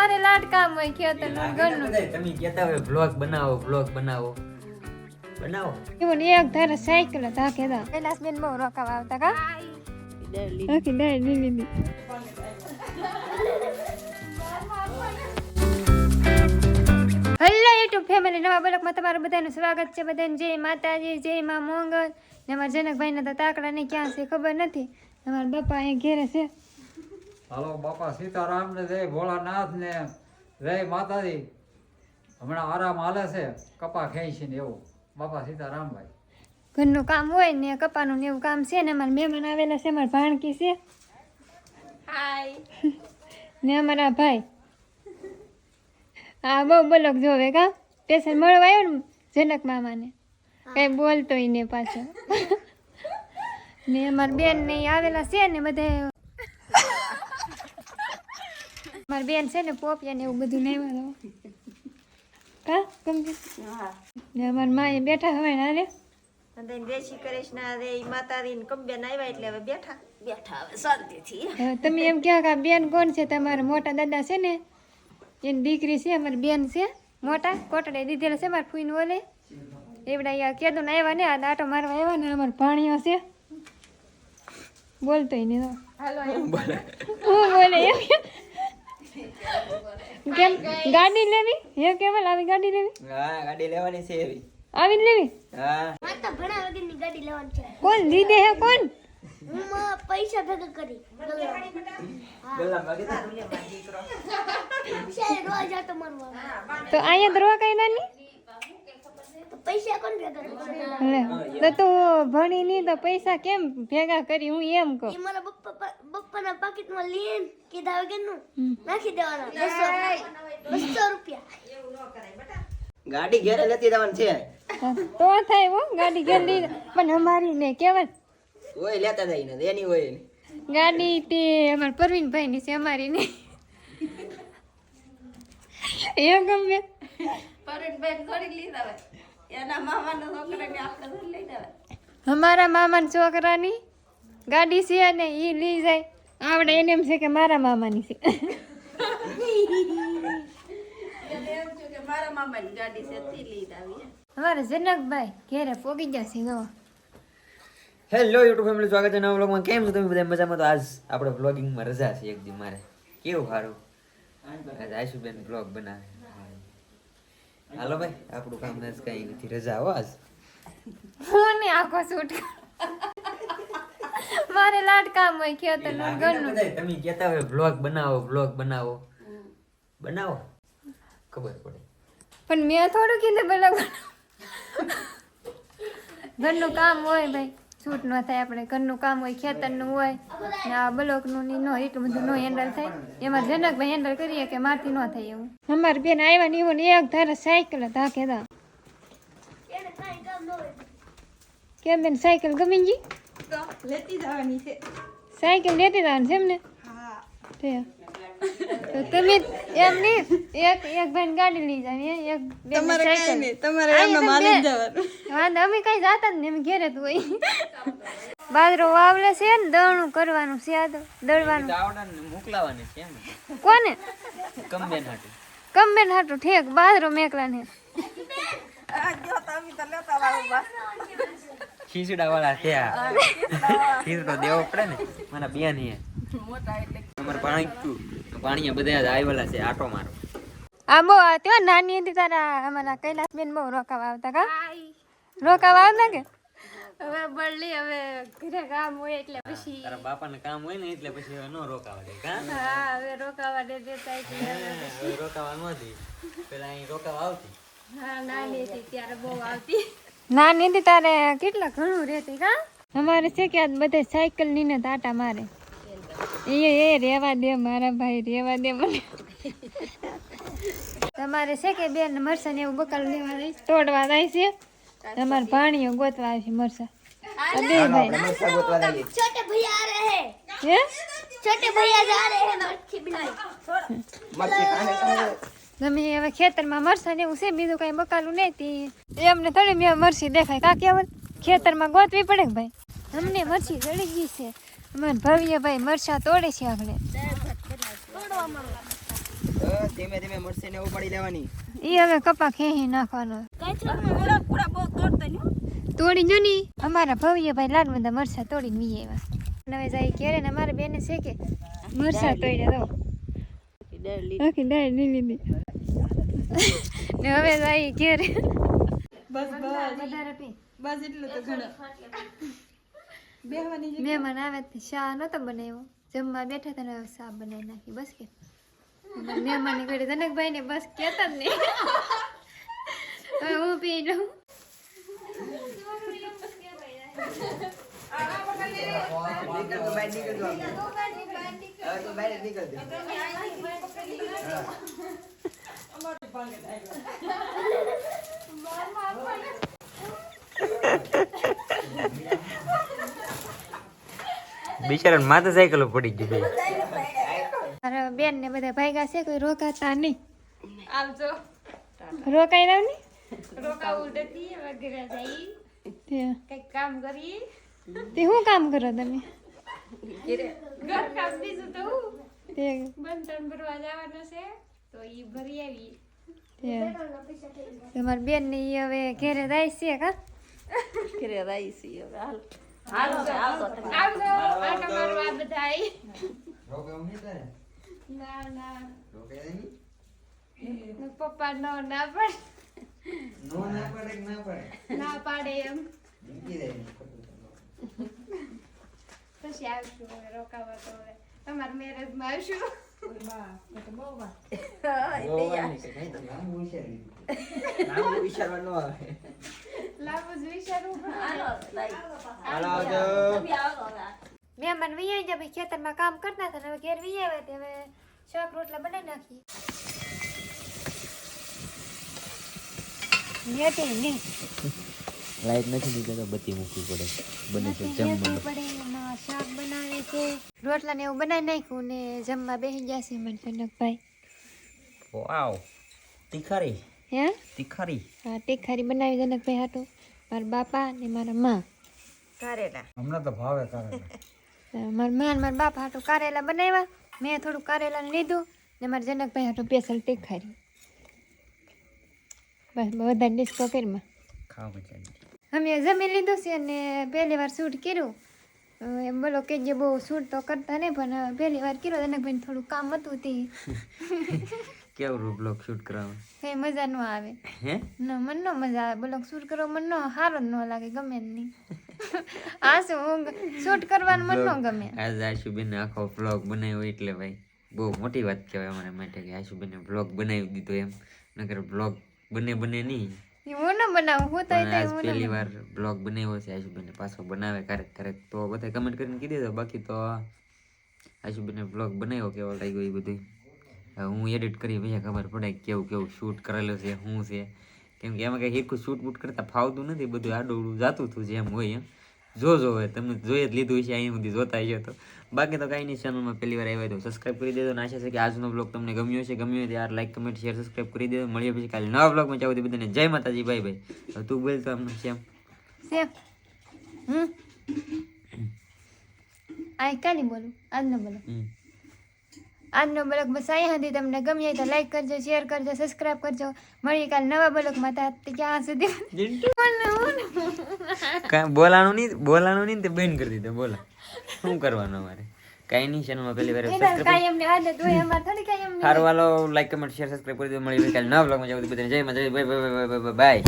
મારે લાડકામ હોય ખેતરનું ઘરનું. તમે કહેતા હોય બ્લોગ બનાવો એવું ને એક ધારે સાયકલ ધાકે દા કૈલાસબેન બહુ રોકાવા આવતા કા ઓકે ડાય લીલી હેલો યુટ્યુબ ફેમિલી નવા બ્લોગમાં તમારું બધાનું સ્વાગત છે. બધાને જય માતાજી, જય માં મોંગલ. ને અમારા જનકભાઈને તો તાકડા ને ક્યાં છે ખબર નથી. અમારા બાપા અહીં ઘેરે છે. હાલો બાપા સીતારામ ને જય ભોળાનાથ ને જય માતાજી. હમણાં આરામ હાલે છે, કપા ખેંચી ને એવું. બાપા સીતારામ ભાઈ ઘરનું કામ હોય ને કપાનું ને એવું કામ છે ને અમારા મહેમાન આવેલા છે. અમારા ભાણકી છે ને અમારા ભાઈ હા બહુ બ્લોગ જોવે કા સ્ટેશન મળવા આવ્યો ને જનક મામાને કઈ બોલતોય ને પાછો ને અમારી બેન ને આવેલા છે ને બધા મારી બેન છે ને પોપિયા ને એવું બધું લેવા કા ગમતી ને અમારી માએ બેઠા હવે હાલે જય શ્રી કૃષ્ણ રે માતાજી ને કંબેન આવ્યા એટલે હવે બેઠા હવે શાંતિથી. તમે એમ કહો કે આ બેન કોણ છે? તમારા મોટા દાદા છે ને એની દીકરી છે. અમારી બેન છે મોટા કોટડે દીધેલા છે મારા ફૂઈને ઓલે એવડા અહીંયા કેદું ને આવ્યા ને આ આટો મારવા આવ્યા ને અમારા ભાણીઓ છે બોલતોય નહીં હું બોલે એમ કેમ ગાડી લેવી હે કેવલ આવી ગાડી લેવી? હા ગાડી લેવાની છે એવી. આવીને લેવી? હા માતા ભણા વગરની ગાડી લેવાની છે. કોણ લીધે હે કોણ? હું પૈસા ભેગા કરી ગલ્લા માગે રોજ આટો મારવા તો અહીંયા દરવા કઈ નાની તો પૈસા કોણ ભેગા કરે? લે તો તું ભણી નહીં તો પૈસા કેમ ભેગા કરી હું એમ કહું. એ મારા બપ્પાના પાકીટમાં લઈને કીધા વગરનું નાખી દેવાના 200 રૂપિયા. ગાડી ઘેરે લેતી જવાની છે. તો થાય હો ગાડી ઘેર લીધે પણ અમારી ને કેવલ ઓય લેતા જાય ને એની હોય ને. ગાડી તે અમારા પરવીનભાઈ ની છે અમારી ને એ ગમે અમારા મામાના છોકરાની ગાડી છે ને એ લઈ જાય આવડે એને એમ છે કે મારા મામાની છે. અમારા જનકભાઈ ઘેરે પોગી જશે જો. હેલો યુટ્યુબ ફેમિલી, સ્વાગત છે નવા વ્લોગમાં. કેમ છો તમે બધા? મજામાં? તો આજ આપણે વ્લોગિંગમાં રજા છે એક દી મારે. કેવું સારું આજ આશુબેન વ્લોગ બનાવે. હાલો ભાઈ આપણું કામ આજ કઈ નથી, રજા હો આજ. હું ને આખો શૂટ મારે લાડકામ હોય ખેતરનું ઘરનું. તમે કહેતા હોય વ્લોગ બનાવો ખબર પડે. પણ મેં થોડું કીધું પેલા ઘરનું કામ હોય ભાઈ, છૂટ ન થાય. આપણે ઘરનું કામ હોય, ખેતરનું હોય ને આ બ્લોકનું ની નો એટલું બધું નો હેન્ડલ થાય. એમાં જનકભાઈ હેન્ડલ કરીએ કે મારથી ન થાય એવું. અમારી બેન આવ્યા ને એવું ને એક ધારે સાયકલ ધાકે દા એને કાંઈ કામ ન હોય. કેમ બેન સાયકલ ગમી ગઈ? લેતી જવાની છે. સાયકલ લેતી જવાની છે એમને? તે તો તમે એમ નહીં એક ભાઈ ગાડી લઈ જાય એક બેન સાયકલ તમારે વાંધો અમે કઈ જાતા જ ને અમે ઘેરે જ હોય. બાજરો વાવલે છે ને દળનું કરવાનું છે આ તો દળવાનું મોકલાવાની છે એમ. કોને? કમબેન હાટુ. કમબેન હાટું ઠેક બાજરો મેકલા ને ખીચડા વાળા છે આ. ખીચડો દેવો પડે ને મારા બેન હે અમારે પાણી બધા આવેલા છે આટો મારો. આ બહુ ત્યાં નાની હતી તારા અમારા કૈલાસબેન બહુ રોકાવા આવતા કા રોકાવા આવતા કે હવે બળલી હવે ઘરે કામ હોય એટલે પછી તારા બાપાને કામ હોય ને એટલે પછી હવે નો રોકાવા દે કા. હા હવે રોકાવા દે દેતા એટલે હવે રોકાવા નહોતી, પેલા અહીં રોકાવા આવતી. હા નાની હતી ત્યારે બહુ આવતી. નાની હતી તારે કેટલા ઘણું રહેતી કા. અમારે છે કે આ બધે સાયકલ નીને આટા મારે. એ રેવા દે મારા ભાઈ, રેવા દે મને. તમારે છે કે બેન મરસા ને એવું બકાલ લેવા જાય તોડવા જાય છે. તમારે ભાણીઓ ગોતવા આવે છે મરસા. બે ભાઈ छोटे भैया आ रहे हैं. હે छोटे भैया जा रहे हैं मच्छी बिनाई. તમે હવે ખેતરમાં મરસા ને એવું છે બીજું કઈ બકાલું નહીં. એમને થોડી મેં મરસી દેખાય કા કેવલ ખેતરમાં ગોતવી પડે કે ભાઈ. અમને મરસી ચડી ગઈ છે. અમારે ભવ્ય ભાઈ મરસા તોડે છે આપણે. ધીમે ધીમે મરસી ને ઉપાડી લેવાની. ઈ હવે કપા ખેહી નાખવાનો. તોડી જો ની અમારા ભવ્યભાઈ લાડ બધા મરસા તોડીને વી આવ્યા. હવે જાય ઘેરે ને અમારે બેને છે કે મરસા તોડ્યા તો આખી દાળ નહીં લીધી ને હવે જાય ઘેરે. વધારે પી. મહેમાન આવે તો શા નતો બનાવ્યો, જમવા બેઠા હતા ને શા બનાવી નાખી બસ કે મહેમાન ની ઘડી ધનકભાઈ ને બસ કેતા જ નહીં. હવે હું પી લઉં. બિચારા માથે સાયકલ પડી ગયું ભાઈ. મારા બેન ને બધા ભાગ્યા છે, કોઈ રોકાતા નહીં. આવજો રોકાઈ રહ્યો ને રોકાવું નથી વગેરે જાય કઈક કામ કરી. તે શું કામ કરો તમે? ઘર કામ બીજું તો તે બંધન ભરવા જવાનું છે તો ઈ ભરી આવી. તમારી બેન ને ઈ હવે ઘેરે જાય છે કા? ઘરે રહી છીએ હવે હાલ આવજો આટા મારવા બધાય. ના ના પપ્પા નો ના પડે ના પાડે એમ. પછી આવશું હવે રોકાવા તો હવે તમારા મેરેજ માં આવશું. લાંબુ જ વિચારવું મહેમાન વી આવી જાય. ખેતરમાં કામ કરતા હતા હવે ઘેર વી આવ્યા તે હવે શાક રોટલા બનાવી નાખી. લાઈટ નથી દીધા તો બત્તી મૂકવી પડે. બને છે જમવાનું. શાક બનાવે છે, રોટલા ને એવું બનાવી નાખ્યું ને જમવા બેસી ગયા છે મને કનકભાઈ. વાવ તીખારી હે તીખારી. હા તીખારી બનાવી જનકભાઈ હાટું, મારા બાપા ને મારા માં. કારેલા અમને તો ભાવે કારેલા. મારા માં ને મારા બાપા હાટું કારેલા બનાવ્યા. મેં થોડું કારેલા લીધું ને મારા જનકભાઈ હાટું સ્પેશિયલ તીખારી. બસ બધા ડિસ્કો કરીમાં ખાવા મજા અમે જમી લીધું છે ને પહેલી વાર શૂટ કર્યું. એમ બોલો કે જે બહુ શૂટ તો કરતા નહીં પણ પહેલી વાર કર્યો જનકભાઈ થોડું કામ હતું તે કેવું બ્લોગ શૂટ કરાવવા કઈ મજા ન આવે. હે ના મન નો મજા આવે. બ્લોગ શૂટ કરવો મન નો સારો જ ન લાગે, ગમે જ નહીં. આ શું શૂટ કરવાનું મન ન ગમે. આજ આશુબેન આખો બ્લોગ બનાવ્યો એટલે ભાઈ બહુ મોટી વાત કહેવાય અમારા માટે કે આશુબેને બ્લોગ બનાવી દીધો. એમ નકર બ્લોગ બને નહીં. હું ન બનાવું, હું તો પણ આજ પહેલી વાર બ્લોગ બનાવ્યો છે આશુબેને. પાછો બનાવે ક્યારેક તો બધા કમેન્ટ કરીને કીધી દો. બાકી તો આશુબેને બ્લોગ બનાવ્યો કેવો લાગ્યો એ બધું હું એડિટ કરી પછી ખબર પડે કેવું શૂટ કરેલું છે શું છે. કેમ કે એમાં કંઈ એકું શૂટ બૂટ કરતા ફાવતું નથી. બધું આડું જાતું હતું જેમ હોય એમ. જોજો હવે તમને જોઈ જ લીધું છે અહીં સુધી જોતા હશો તો. બાકી તો કાંઈ નહીં, ચેનલમાં પહેલી વાર આવ્યા તો સબસ્ક્રાઈબ કરી દેજો. આશા છે કે આજનો બ્લોગ તમને ગમ્યો છે. ગમ્યો હોય ત્યારે લાઈક કમેન્ટ શેર સબસ્ક્રાઈબ કરી દેજો. મળીએ પછી કાલે નવા બ્લોગમાં. ચાલો બધાને જય માતાજી. Bye bye. હવે તું બોલ તો આમને સેમ સેમ આ કાલી બોલું આજનો બોલો. આજનો બ્લોગ બસ અહીંયા હતી. તમને ગમ્યો હોય તો લાઈક કરજો, શેર કરજો, સબસ્ક્રાઈબ કરજો. મળીએ કાલે નવા બ્લોગમાં. ત્યાં સુધી બોલાનું નહીં તે બેન કરી દીધો. બોલા શું કરવાનું અમારે? કાંઈ નહીં, ચેનલમાં પહેલી વાર કાયમ ની આદત હોય અમારે થોડી કાયમ ની. સારું હાલો, લાઈક કમેન્ટ શેર સબસ્ક્રાઈબ કરી દો. મળી કાલે નવા બ્લોગમાં. જાવ બધાને જય માતાજી. Bye bye bye bye bye.